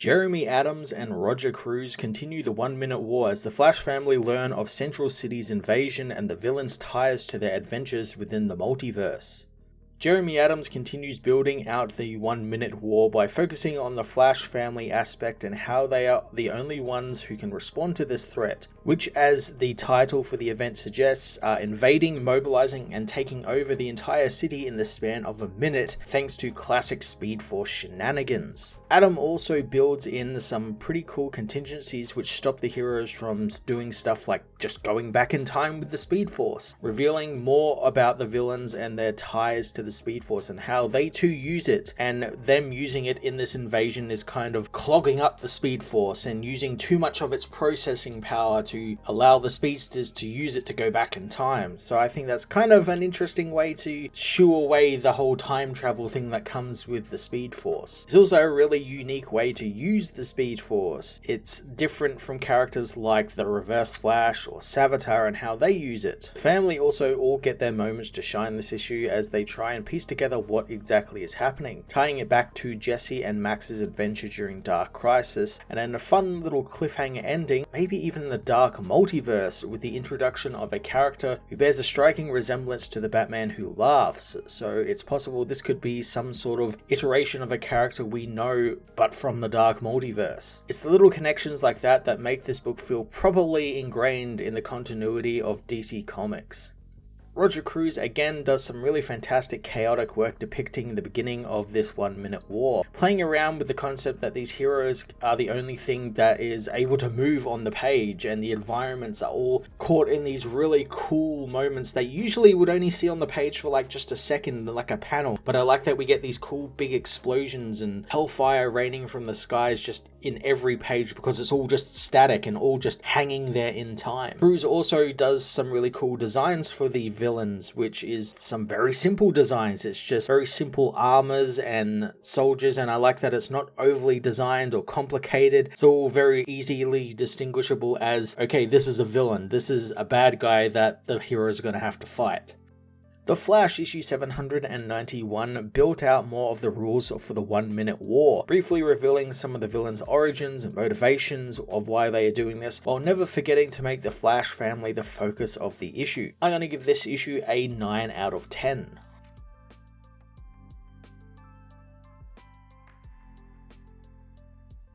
Jeremy Adams and Roger Cruz continue the 1 Minute War as the Flash family learn of Central City's invasion and the villains' ties to their adventures within the multiverse. Jeremy Adams continues building out the 1 Minute War by focusing on the Flash family aspect and how they are the only ones who can respond to this threat, which, as the title for the event suggests, are invading, mobilizing, and taking over the entire city in the span of a minute thanks to classic Speed Force shenanigans. Adam also builds in some pretty cool contingencies which stop the heroes from doing stuff like just going back in time with the Speed Force, revealing more about the villains and their ties to the Speed Force and how they too use it, and them using it in this invasion is kind of clogging up the Speed Force and using too much of its processing power to allow the speedsters to use it to go back in time. So I think that's kind of an interesting way to shoo away the whole time travel thing that comes with the Speed Force. It's also a really unique way to use the Speed Force. It's different from characters like the Reverse Flash or Savitar and how they use it. The family also all get their moments to shine this issue as they try and piece together what exactly is happening, tying it back to Jesse and Max's adventure during Dark Crisis, and then a fun little cliffhanger ending, maybe even the Dark Multiverse, with the introduction of a character who bears a striking resemblance to the Batman Who Laughs. So it's possible this could be some sort of iteration of a character we know but from the Dark Multiverse. It's the little connections like that that make this book feel properly ingrained in the continuity of DC Comics. Roger Cruz again does some really fantastic chaotic work depicting the beginning of this 1 Minute War, playing around with the concept that these heroes are the only thing that is able to move on the page, and the environments are all caught in these really cool moments that usually would only see on the page for like just a second, like a panel. But I like that we get these cool big explosions and hellfire raining from the skies just in every page because it's all just static and all just hanging there in time. Cruz also does some really cool designs for the villains, which is some very simple designs. It's just very simple armors and soldiers, and I like that it's not overly designed or complicated. It's all very easily distinguishable as, okay, this is a villain, this is a bad guy that the heroes are going to have to fight. The Flash issue 791 built out more of the rules for the 1 Minute War, briefly revealing some of the villains' origins and motivations of why they are doing this, while never forgetting to make the Flash family the focus of the issue. I'm going to give this issue a 9 out of 10.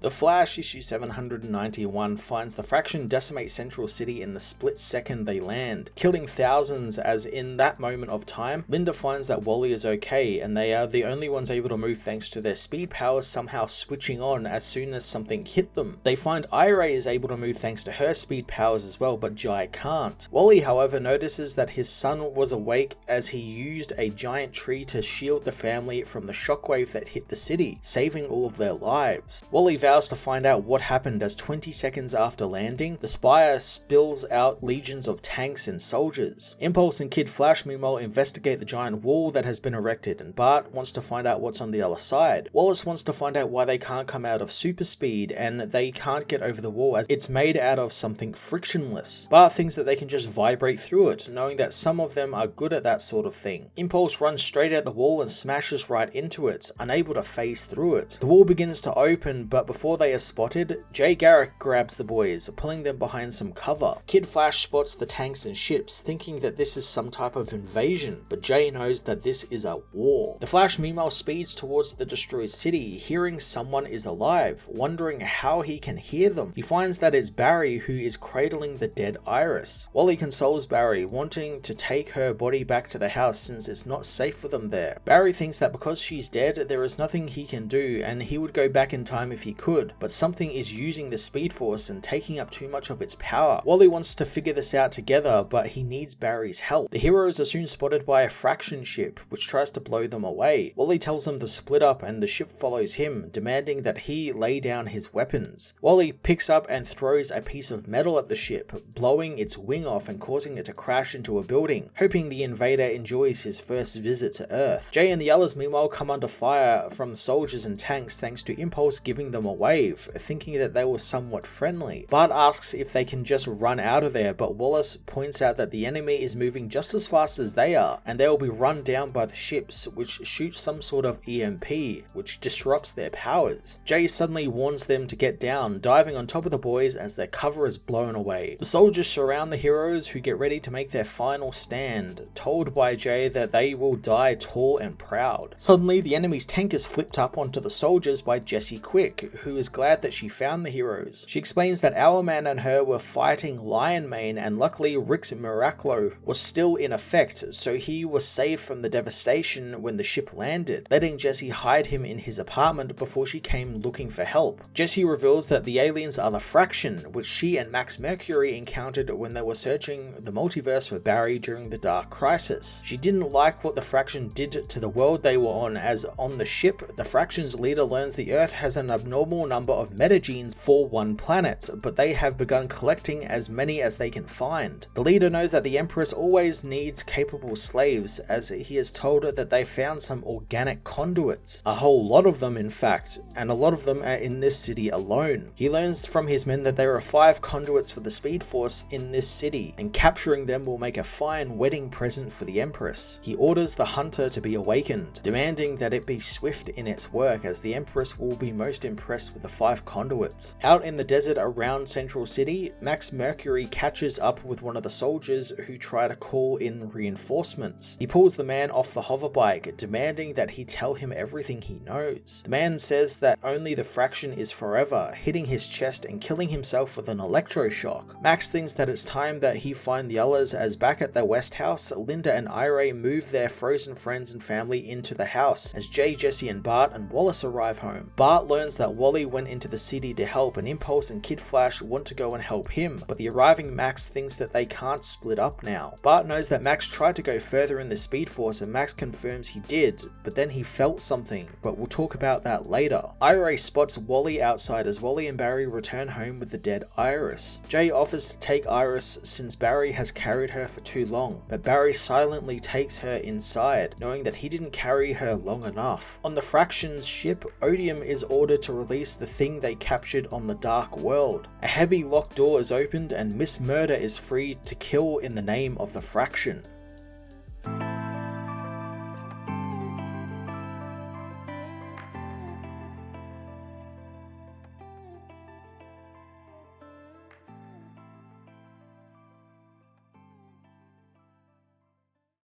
The Flash issue 791 finds the Fraction decimate Central City in the split second they land, killing thousands as in that moment of time, Linda finds that Wally is okay and they are the only ones able to move thanks to their speed powers somehow switching on as soon as something hit them. They find Ira is able to move thanks to her speed powers as well, but Jai can't. Wally, however, notices that his son was awake as he used a giant tree to shield the family from the shockwave that hit the city, saving all of their lives. Wally vows to find out what happened as 20 seconds after landing, the spire spills out legions of tanks and soldiers. Impulse and Kid Flash meanwhile investigate the giant wall that has been erected, and Bart wants to find out what's on the other side. Wallace wants to find out why they can't come out of super speed, and they can't get over the wall as it's made out of something frictionless. Bart thinks that they can just vibrate through it, knowing that some of them are good at that sort of thing. Impulse runs straight at the wall and smashes right into it, unable to phase through it. The wall begins to open, but before they are spotted, Jay Garrick grabs the boys, pulling them behind some cover. Kid Flash spots the tanks and ships, thinking that this is some type of invasion, but Jay knows that this is a war. The Flash meanwhile speeds towards the destroyed city, hearing someone is alive, wondering how he can hear them. He finds that it's Barry who is cradling the dead Iris. Wally consoles Barry, wanting to take her body back to the house since it's not safe for them there. Barry thinks that because she's dead, there is nothing he can do, and he would go back in time if he could, but something is using the Speed Force and taking up too much of its power. Wally wants to figure this out together, but he needs Barry's help. The heroes are soon spotted by a Fraction ship, which tries to blow them away. Wally tells them to split up, and the ship follows him, demanding that he lay down his weapons. Wally picks up and throws a piece of metal at the ship, blowing its wing off and causing it to crash into a building, hoping the invader enjoys his first visit to Earth. Jay and the others meanwhile come under fire from soldiers and tanks thanks to Impulse giving them a wave, thinking that they were somewhat friendly. Bart asks if they can just run out of there, but Wallace points out that the enemy is moving just as fast as they are, and they will be run down by the ships, which shoot some sort of EMP, which disrupts their powers. Jay suddenly warns them to get down, diving on top of the boys as their cover is blown away. The soldiers surround the heroes, who get ready to make their final stand, told by Jay that they will die tall and proud. Suddenly, the enemy's tank is flipped up onto the soldiers by Jessie Quick, who is glad that she found the heroes. She explains that Hourman and her were fighting Lionmane, and luckily Rick's Miraclo was still in effect, so he was saved from the devastation when the ship landed, letting Jessie hide him in his apartment before she came looking for help. Jessie reveals that the aliens are the Fraction, which she and Max Mercury encountered when they were searching the multiverse for Barry during the Dark Crisis. She didn't like what the Fraction did to the world they were on, as on the ship, the Fraction's leader learns the Earth has an abnormal number of metagenes for one planet, but they have begun collecting as many as they can find. The leader knows that the Empress always needs capable slaves, as he has told her that they found some organic conduits. A whole lot of them, in fact, and a lot of them are in this city alone. He learns from his men that there are 5 conduits for the Speed Force in this city, and capturing them will make a fine wedding present for the Empress. He orders the Hunter to be awakened, demanding that it be swift in its work, as the Empress will be most impressed with the 5 conduits. Out in the desert around Central City, Max Mercury catches up with one of the soldiers who try to call in reinforcements. He pulls the man off the hoverbike, demanding that he tell him everything he knows. The man says that only the Fraction is forever, hitting his chest and killing himself with an electroshock. Max thinks that it's time that he find the others, as back at their West house, Linda and Ira move their frozen friends and family into the house, as Jay, Jesse and Bart and Wallace arrive home. Bart learns that Wally went into the city to help, and Impulse and Kid Flash want to go and help him, but the arriving Max thinks that they can't split up now. Bart knows that Max tried to go further in the Speed Force, and Max confirms he did, but then he felt something, but we'll talk about that later. Ira spots Wally outside as Wally and Barry return home with the dead Iris. Jay offers to take Iris since Barry has carried her for too long, but Barry silently takes her inside, knowing that he didn't carry her long enough. On the Fraction's ship, Odium is ordered to release the thing they captured on the Dark World. A heavy locked door is opened, and Miss Murder is free to kill in the name of the Fraction.